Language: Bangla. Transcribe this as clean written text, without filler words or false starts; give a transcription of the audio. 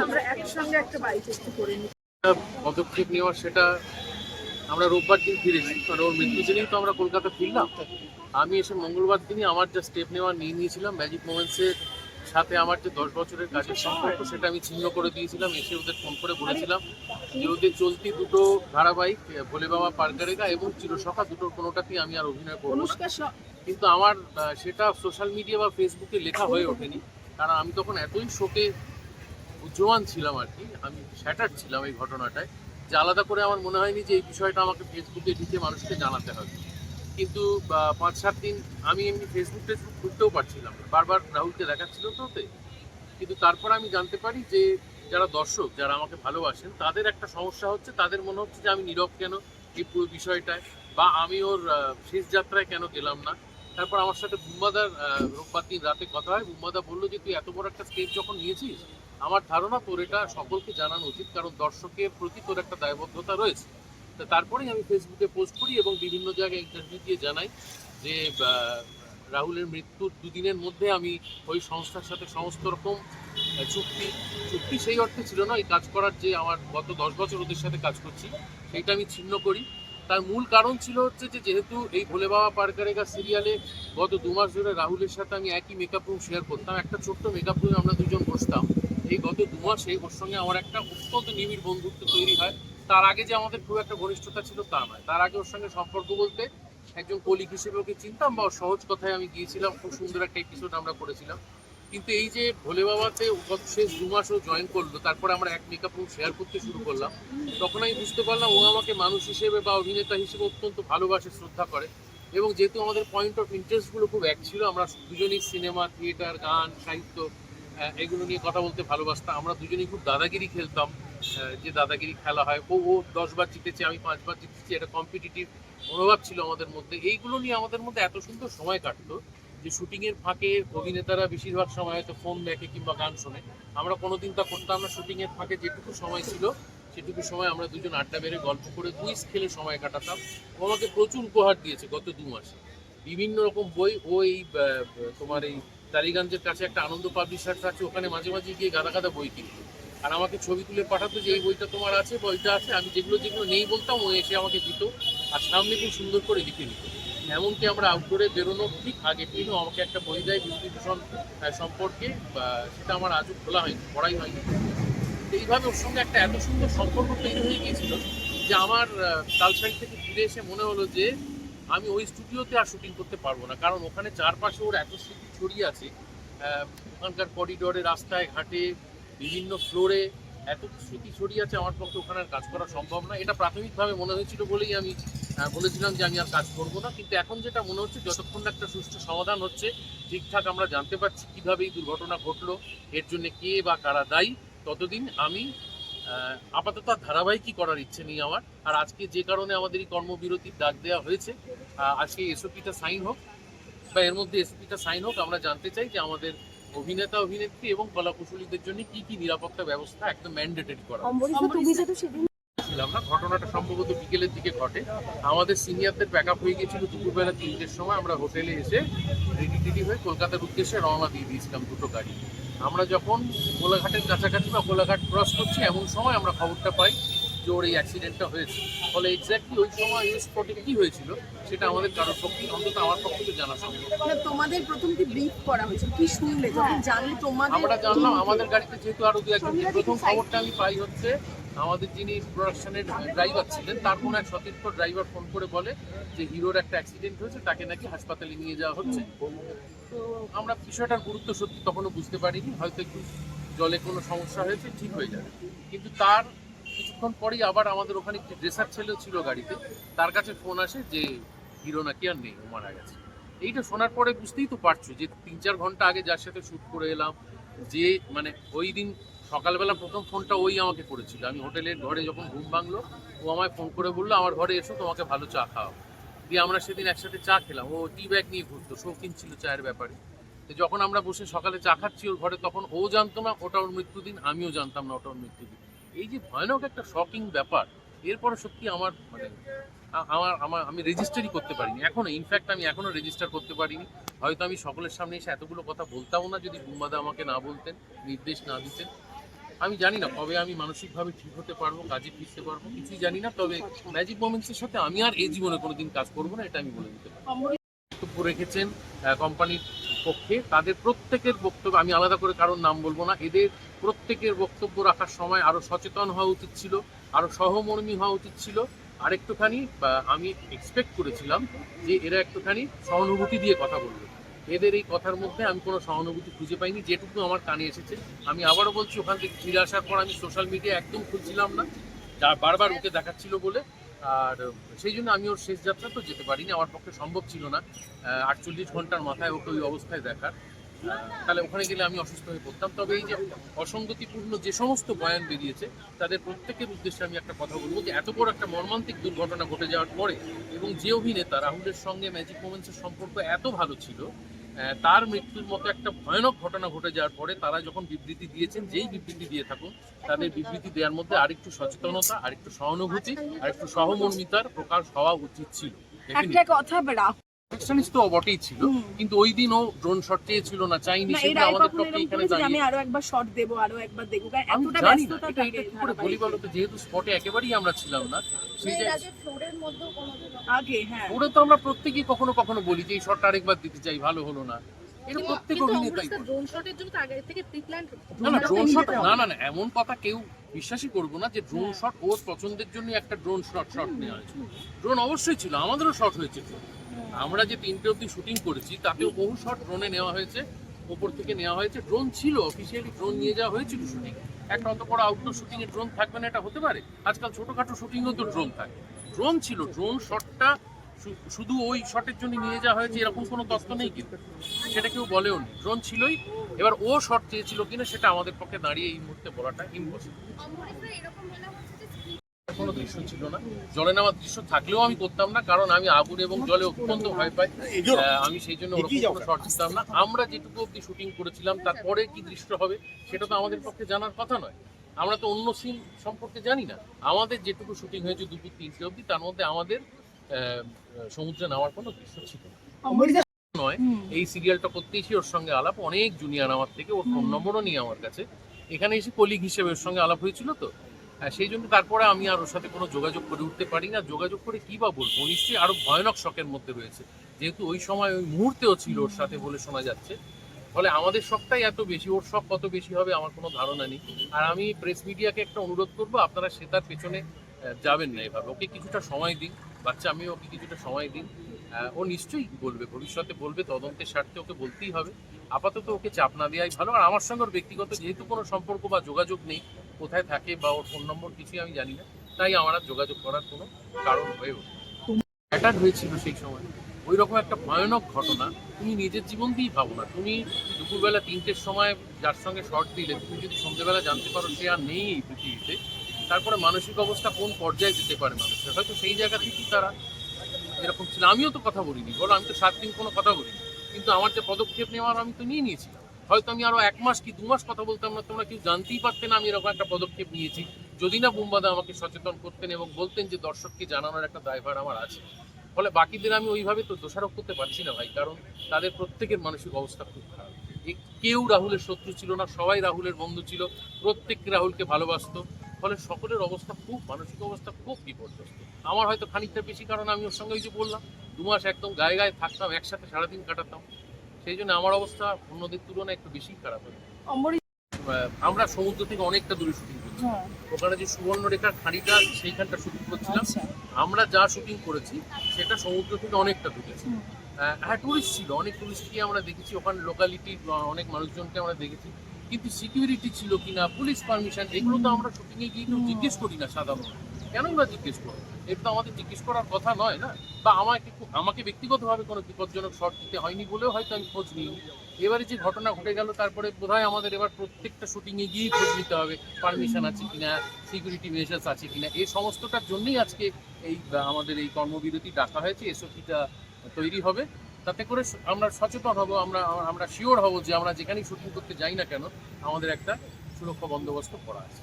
আমরা একসঙ্গে একটা বাইক একটু করে নিই। পদক্ষেপ নেওয়ার সেটা আমরা রোববার দিন ফিরেছি, কারণ ওর মৃত্যু দিনেই তো আমরা কলকাতা ফিরলাম। আমি এসে মঙ্গলবার দিনই আমার যা স্টেপ নেওয়ার নিয়েছিলাম, ম্যাজিক মোমেন্টসের সাথে আমার যে 10 বছরের কাজের সম্পর্ক সেটা আমি ছিন্ন করে দিয়েছিলাম। এসে ওদের ফোন করে বলেছিলাম যে ওদের চলতি দুটো ধারাবাহিক ভোলে বাবা পারকারেগা এবং চিরসখা দুটোর কোনোটাতেই আমি আর অভিনয় করবো না। কিন্তু আমার সেটা সোশ্যাল মিডিয়া বা ফেসবুকে লেখা হয়ে ওঠেনি, কারণ আমি তখন এতই শোকে উজ্জীবন ছিলাম আর কি, আমি শ্যাটার্ড ছিলাম এই ঘটনাটায়, যে আলাদা করে আমার মনে হয়নি যে এই বিষয়টা আমাকে ফেসবুকে ঢুকে মানুষকে জানাতে হবে। কিন্তু 5-7 দিন আমি এমনি ফেসবুক খুলতেও পারছিলাম না, বারবার রাহুলকে দেখাচ্ছিল তো ওতে। কিন্তু তারপর আমি জানতে পারি যে যারা দর্শক, যারা আমাকে ভালোবাসেন, তাদের একটা সমস্যা হচ্ছে, তাদের মনে হচ্ছে যে আমি নীরব কেন এই পুরো বিষয়টায়, বা আমি ওর শেষ যাত্রায় কেন গেলাম না। তারপর আমার সাথে বুম্বাদার রোববার দিন রাতে কথা হয়। বুম্বাদা বললো যে তুই এত বড় একটা স্টেজ যখন নিয়েছিস, আমার ধারণা তোর এটা সকলকে জানানো উচিত, কারণ দর্শকের প্রতি তোর একটা দায়বদ্ধতা রয়েছে। তো তারপরেই আমি ফেসবুকে পোস্ট করি এবং বিভিন্ন জায়গায় ইন্টারভিউ দিয়ে জানাই যে রাহুলের মৃত্যুর দুদিনের মধ্যে আমি ওই সংস্থার সাথে সমস্ত রকম চুক্তি সেই অর্থে ছিল না, এই কাজ করার যে আমার গত 10 বছর ওদের সাথে কাজ করছি সেইটা আমি ছিন্ন করি। তার মূল কারণ ছিল হচ্ছে যে যেহেতু এই ভোলে বাবা পারকারেগা সিরিয়ালে গত 2 মাস ধরে রাহুলের সাথে আমি একই মেকআপ রুম শেয়ার করতাম, একটা ছোট্ট মেকআপ রুমে আমরা দুজন বসতাম। এই গত 2 মাসে ওর সঙ্গে আমার একটা অত্যন্ত নিবিড় বন্ধুত্ব তৈরি হয়। তার আগে যে আমাদের খুব একটা ঘনিষ্ঠতা ছিল তা নয়, তার আগে ওর সঙ্গে সম্পর্ক বলতে একজন কলিগ হিসেবে ওকে চিনতাম, বা সহজ কথায় আমি গিয়েছিলাম, খুব সুন্দর একটা এপিসোড আমরা করেছিলাম। কিন্তু এই যে ভোলে বাবাতে গত শেষ 2 মাস ও জয়েন করলো, তারপরে আমরা এক মেকআপ রুম শেয়ার করতে শুরু করলাম, তখন আমি বুঝতে পারলাম ও আমাকে মানুষ হিসেবে বা অভিনেতা হিসেবে অত্যন্ত ভালোবাসে, শ্রদ্ধা করে। এবং যেহেতু আমাদের পয়েন্ট অফ ইন্টারেস্টগুলো খুব এক ছিল, আমরা দুজনেই সিনেমা, থিয়েটার, গান, সাহিত্য এগুলো নিয়ে কথা বলতে ভালোবাসতাম। আমরা দুজনেই খুব দাদাগিরি খেলতাম, যে দাদাগিরি খেলা হয়, ও 10 বার জিতেছে, আমি 5 বার জিতেছি, একটা কম্পিটিটিভ মনোভাব ছিল আমাদের মধ্যে। এইগুলো নিয়ে আমাদের মধ্যে এত সুন্দর সময় কাটতো যে শুটিংয়ের ফাঁকে অভিনেতারা বেশিরভাগ সময় হয়তো ফোন দেখে কিংবা গান শোনে, আমরা কোনোদিন তা করতাম না। শুটিংয়ের ফাঁকে যেটুকু সময় ছিল সেটুকু সময় আমরা দুজন আড্ডা মেরে গল্প করে কুইজ খেলে সময় কাটাতাম। ও আমাকে প্রচুর উপহার দিয়েছে গত 2 মাসে, বিভিন্ন রকম বই। ও এই তোমার এই টালিগঞ্জের কাছে একটা আনন্দ পাবলিশার্স আছে, ওখানে মাঝে মাঝে গিয়ে গাদা গাদা বই কিনতো, আর আমাকে ছবি তুলে পাঠাতো যে এই বইটা তোমার আছে, বইটা আছে। আমি যেগুলো যেগুলো নেই বলতাম, ও এসে আমাকে দিত, আর সামনে খুব সুন্দর করে লিখে নিত। এমনকি আমরা আউটডোরে বেরোনোর ঠিক আগে দিনও আমাকে একটা বই দেয় বিভূতিভূষণ সম্পর্কে, সেটা আমার আজও খোলা হয়নি, পড়াই হয়নি। এইভাবে ওর সঙ্গে একটা এত সুন্দর সম্পর্ক তৈরি হয়ে গিয়েছিল যে আমার তালসারি থেকে ফিরে এসে মনে হলো যে আমি ওই স্টুডিওতে আর শুটিং করতে পারবো না, কারণ ওখানে চারপাশে ওর এত স্মৃতি ছড়িয়ে আছে। ওখানকার করিডোরে, রাস্তায় ঘাটে, বিভিন্ন ফ্লোরে এত স্মৃতি ছড়িয়ে আছে, আমার পক্ষে ওখানে আর কাজ করা সম্ভব না। এটা প্রাথমিকভাবে মনে হয়েছিল বলেই আমি বলেছিলাম যে আমি আর কাজ করবো না। কিন্তু এখন যেটা মনে হচ্ছে, যতক্ষণ একটা সুষ্ঠু সমাধান হচ্ছে, ঠিকঠাক আমরা জানতে পারছি কীভাবে এই দুর্ঘটনা ঘটলো, এর জন্য কে বা কারা দায়ী, ততদিন আমি আপাতত ধারাবাহিকই করার ইচ্ছে নেই আমার। আর আজকে যে কারণে আমাদের এই কর্মবিরতির ডাক দেওয়া হয়েছে, আজকে এসওপিটা সাইন হোক, বা এর মধ্যে এসওপিটা সাইন হোক। আমরা জানতে চাই যে আমাদের অভিনেতা, অভিনেত্রী এবং কলাকুশলীদের জন্য কি কি নিরাপত্তা ব্যবস্থা একদম ম্যান্ডেটরি করা। ছিলাম না, ঘটনাটা সম্ভবত বিকেলের দিকে ঘটে। আমাদের সিনিয়রদের প্যাক আপ হয়ে গিয়েছিল দুপুরবেলা 3টের সময়। আমরা হোটেলে এসে রেডি হয়ে কলকাতার উদ্দেশ্যে রওনা দিয়ে দিয়েছিলাম দুটো গাড়ি। আমরা যখন কোলাঘাটের কাছাকাছি বা কোলাঘাট ক্রস করছি, এমন সময় আমরা খবরটা পাই যে ওর এই অ্যাক্সিডেন্টটা হয়েছে। ফলে এক্স্যাক্টলি ওই সময় ওই স্পটে কী হয়েছিল সেটা আমাদের কারোর পক্ষে, অন্তত আমার পক্ষে তো জানা সম্ভব। তোমাদের প্রথম কি ব্রিফ করা হয়েছিল, কি শুনলে যখন জানলে? আমরা জানলাম আমাদের গাড়িতে যেহেতু আরো 2-1 জন, প্রথম খবরটা আমি পাই হচ্ছে আমাদের যিনি প্রোডাকশনের ড্রাইভার ছিলেন, তার কোনো এক সতীর্থ ড্রাইভার ফোন করে বলে যে হিরোর একটা অ্যাক্সিডেন্ট হয়েছে, তাকে নাকি হাসপাতালে নিয়ে যাওয়া হচ্ছে। তো আমরা বিষয়টার গুরুত্ব সত্যি তখনও বুঝতে পারিনি, হয়তো একটু জলে কোনো সমস্যা হয়েছে, ঠিক হয়ে যাবে। কিন্তু তার কিছুক্ষণ পরেই আবার আমাদের ওখানে একটি ড্রেসার ছেলে ছিল গাড়িতে, তার কাছে ফোন আসে যে হিরো নাকি আর নেই, ও মারা গেছে। এইটা শোনার পরে বুঝতেই তো পারছো যে 3-4 ঘন্টা আগে যার সাথে শ্যুট করে এলাম, যে মানে ওই দিন সকালবেলা প্রথম ফোনটা ওই আমাকে করেছিল। আমি হোটেলের ঘরে যখন ঘুম ভাঙলো, ও আমায় ফোন করে বললো আমার ঘরে এসো, তোমাকে ভালো চা খাওয়াবো। দিয়ে আমরা সেদিন একসাথে চা খেলাম। ও টি ব্যাগ নিয়ে ঘুরতো, শৌখিন ছিল চায়ের ব্যাপারে। তো যখন আমরা বসে সকালে চা খাচ্ছি ওর ঘরে, তখন ও জানতো না ওটা ওর মৃত্যুদিন, আমিও জানতাম না ওটা ওর মৃত্যুদিন। এই যে ভয়ানক একটা শকিং ব্যাপার, এরপরে সত্যি আমার মানে আমি রেজিস্টারই করতে পারিনি এখনো। ইনফ্যাক্ট আমি এখনো রেজিস্টার করতে পারিনি। হয়তো আমি সকলের সামনে এসে এতগুলো কথা বলতামও না যদি বুম্বাদা আমাকে না বলতেন, নির্দেশ না দিতেন। আমি জানি না কবে আমি মানসিকভাবে ঠিক হতে পারবো, কাজে ফিরতে পারবো, কিছুই জানি না। তবে ম্যাজিক মোমেন্টসের সাথে আমি আর এই জীবনে কোনোদিন কাজ করবো না, এটা আমি বলে দিতে পারি। বক্তব্য রেখেছেন কোম্পানির পক্ষে, তাদের প্রত্যেকের বক্তব্য আমি আলাদা করে কারোর নাম বলবো না, এদের প্রত্যেকের বক্তব্য রাখার সময় আরো সচেতন হওয়া উচিত ছিল, আরো সহমর্মী হওয়া উচিত ছিল। আর একটুখানি আমি এক্সপেক্ট করেছিলাম যে এরা একটুখানি সহানুভূতি দিয়ে কথা বলবে। এদের এই কথার মধ্যে আমি কোনো সহানুভূতি খুঁজে পাইনি, যেটুকু আমার কানে এসেছে। আমি আবারও বলছি, ওখান থেকে ফিরে আসার পর আমি সোশ্যাল মিডিয়া একদম খুঁজছিলাম না, যা বারবার ওকে দেখাচ্ছিল বলে। আর সেই জন্য আমি ওর শেষ যাত্রা তো যেতে পারিনি, আমার পক্ষে সম্ভব ছিল না 48 ঘন্টার মাথায় ওকে ওই অবস্থায় দেখার। তাহলে ওখানে গেলে আমি অসুস্থ হয়ে পড়তাম। তবে এই যে অসঙ্গতিপূর্ণ যে সমস্ত বয়ান বেরিয়েছে, তাদের প্রত্যেকের উদ্দেশ্যে আমি একটা কথা বলবো যে এত বড় একটা মর্মান্তিক দুর্ঘটনা ঘটে যাওয়ার পরে এবং যে অভিনেতা রাহুলের সঙ্গে ম্যাজিক মোমেন্টসের সম্পর্ক এত ভালো ছিল, তার মৃত্যুর মতো একটা ভয়ানক ঘটনা ঘটে যাওয়ার পরে তারা যখন বিবৃতি দিয়েছেন, যেই বিবৃতি দিয়ে থাকুন, তাদের বিবৃতি দেওয়ার মধ্যে আরেকটু সচেতনতা, আরেকটু সহানুভূতি, আরেকটু সহমর্মিতার প্রকাশ হওয়া উচিত ছিল। একটা কথা পারফেকশনিস্ট তো বটেই ছিল, কিন্তু ওই দিন ও ড্রোন শট চেয়েছিল না, চাইনি, সেগুলো আমাদের পক্ষে এখানে দাঁড়িয়ে আমি আরো একবার শট দেব, আরো একবার দেখব, কারণ আমি এতটা জানি না ব্যস্ততা এটা থাকে কি করে বলি বলো তো, যেহেতু স্পটে একেবারেই আমরা ছিলাম না। সেই যে ফ্লোরের মধ্যে আগে ওরে তো আমরা প্রত্যেকেই কখনো কখনো বলি যে এই শটটা আরেকবার দিতে চাই, ভালো হলো না। এটা প্রত্যেক অভিনেতাই ড্রোন শটের জন্য তো আগে থেকে প্রি প্ল্যান না ড্রোন শট না এমন কথা কেউ বিশ্বাসই করবো না যে ড্রোন শট ওর পছন্দের জন্য একটা ড্রোন শট নেওয়া হয়েছে। ড্রোন অবশ্যই ছিল, আমাদেরও শট হয়েছে। আমরা যে 3টে অবধি শুটিং করেছি তাতেও বহু শট ড্রোনে নেওয়া হয়েছে, ওপর থেকে নেওয়া হয়েছে। ড্রোন ছিল, অফিসিয়ালি ড্রোন নিয়ে যাওয়া হয়েছিল শুটিং। একটা অত বড় আউটডোর শুটিং এ ড্রোন থাকবে না, এটা হতে পারে? আজকাল ছোটখাটো শুটিংও তো ড্রোন থাকে। ড্রোন ছিল, ড্রোন শটটা শুধু ওই শটের জন্য নিয়ে যাওয়া হয়েছে এরকম কোনো তথ্য নেই, কিন্তু সেটা কেউ বলেও নি। ড্রোন ছিলই। এবার ও শট চেয়েছিল কিনা সেটা আমাদের পক্ষে দাঁড়িয়ে এই মুহূর্তে বলাটা ইম্পসিবল। কোনো দৃশ্য ছিল না, জলে নামার দৃশ্য থাকলেও আমি করতাম না, কারণ আমি আগুন এবং জলে অত্যন্ত ভয় পাই। আমি সেই জন্য ওরকম কোনো শট দিতাম না। আমরা যেটুকু অব্দি শুটিং করেছিলাম তারপরে কি দৃশ্য হবে সেটা তো আমাদের পক্ষে জানার কথা নয়। আমরা তো অন্য সিন সম্পর্কে জানি না। আমাদের যেটুকু শুটিং হয়েছে 2-3টে অব্দি, তার মধ্যে আমাদের সমুদ্রে নামার কোনো দৃশ্য ছিল নয়। এই সিরিয়ালটা করতেই ওর সঙ্গে আলাপ, অনেক জুনিয়র আমার থেকে, ওর ফোন নম্বরও নিয়ে আমার কাছে এখানে এসে কলিগ হিসেবে ওর সঙ্গে আলাপ হয়েছিল। তো সেই জন্য তারপরে আমি আর ওর সাথে কোনো যোগাযোগ করে উঠতে পারি না। যোগাযোগ করে কী বা বলবো, নিশ্চয়ই আরো ভয়ানক শকের মধ্যে রয়েছে, যেহেতু ওই সময় ওই মুহূর্তেও ছিল ওর সাথে বলে শোনা যাচ্ছে। ফলে আমাদের শকটাই এত বেশি, ওর শক কত বেশি হবে আমার কোনো ধারণা নেই। আর আমি প্রেস মিডিয়াকে একটা অনুরোধ করবো, আপনারা সে তার পেছনে যাবেন না এভাবে। ওকে কিছুটা সময় দিন, বাচ্চা, আমি ওকে কিছুটা সময় দিন। ও নিশ্চয়ই বলবে, ভবিষ্যতে বলবে, তদন্তের স্বার্থে ওকে বলতেই হবে। আপাতত ওকে চাপ না দেওয়াই ভালো। আর আমার সঙ্গে ওর ব্যক্তিগত যেহেতু কোনো সম্পর্ক বা যোগাযোগ নেই, কোথায় থাকে বা ওর ফোন নম্বর কিছুই আমি জানি না, তাই আমার আর যোগাযোগ করার কোনো কারণ হয়ে ওঠে। অ্যাটাক হয়েছিল সেই সময়, ওই রকম একটা ভয়ানক ঘটনা তুমি নিজের জীবন দিয়েই ভাবো না। তুমি দুপুরবেলা 3টের সময় যার সঙ্গে শর্ট দিলে, তুমি যদি সন্ধ্যেবেলা জানতে পারো সে আর নেই এই পৃথিবীতে, তারপরে মানসিক অবস্থা কোন পর্যায়ে যেতে পারে মানুষের। হয়তো সেই জায়গা থেকেই তারা এরকম ছিল। আমিও তো কথা বলিনি, বলো, আমি তো 7 দিন কোনো কথা বলিনি, কিন্তু আমার যে পদক্ষেপ নেওয়ার আমি তো নিয়ে নিয়েছিলাম। হয়তো আমি আরো 1 মাস কি 2 মাস কথা বলতাম না, তোমরা কেউ জানতেই পারতে না আমি এরকম একটা পদক্ষেপ নিয়েছি, যদি না বুম্বাদা আমাকে সচেতন করতেন এবং বলতেন যে দর্শককে জানানোর একটা দায়ভার আমার আছে। ফলে বাকিদের আমি ওইভাবে তো দোষারোপ করতে পারছি না ভাই, কারণ তাদের প্রত্যেকের মানসিক অবস্থা খুব খারাপ। কেউ রাহুলের শত্রু ছিল না, সবাই রাহুলের বন্ধু ছিল, প্রত্যেককে রাহুলকে ভালোবাসতো। ফলে সকলের অবস্থা খুব, মানসিক অবস্থা খুব বিপর্যস্ত। আমার হয়তো খানিকটা বেশি, কারণ আমি ওর সঙ্গে ওই যে বললাম 2 মাস একদম গায়ে গায়ে থাকতাম, একসাথে সারাদিন কাটাতাম। সেই জন্য আমার অবস্থা অন্যদের তুলনায় একটু বেশি খারাপ হয়। আমরা সমুদ্র থেকে অনেকটা দূরে শুটিং করছি, ওখানে যে সুবর্ণরেখার খাঁড়িটা সেইখানটা শুটিং করছিলাম। আমরা যা শুটিং করেছি সেটা সমুদ্র থেকে অনেকটা দূরে। হ্যাঁ, টুরিস্ট ছিল, অনেক টুরিস্টকে আমরা দেখেছি, ওখানে লোকালিটি অনেক মানুষজনকে আমরা দেখেছি, কিন্তু সিকিউরিটি ছিল কিনা, পুলিশ পারমিশন, এগুলো তো আমরা শুটিংয়ে গিয়ে কেউ জিজ্ঞেস করি না সাধারণত। কেনই বা জিজ্ঞেস করো? এটা তো আমাদের জিজ্ঞেস করার কথা নয় না। বা আমাকে ব্যক্তিগতভাবে কোনো বিপজ্জনক শট দিতে হয়নি বলেও হয়তো আমি খোঁজ নিই। এবারে যে ঘটনা ঘটে গেল, তারপরে বোধহয় আমাদের এবার প্রত্যেকটা শুটিংয়ে গিয়েই খোঁজ নিতে হবে, পারমিশন আছে কিনা, সিকিউরিটি মেজার্স আছে কিনা। এই সমস্তটার জন্যই আজকে এই আমাদের এই কর্মবিরতি ডাকা হয়েছে, এসওপিটা তৈরি হবে। তাতে করে আমরা সচেতন হব, আমরা শিওর হব যে আমরা যেখানেই শুটিং করতে যাই না কেন আমাদের একটা সুরক্ষা বন্দোবস্ত করা আছে।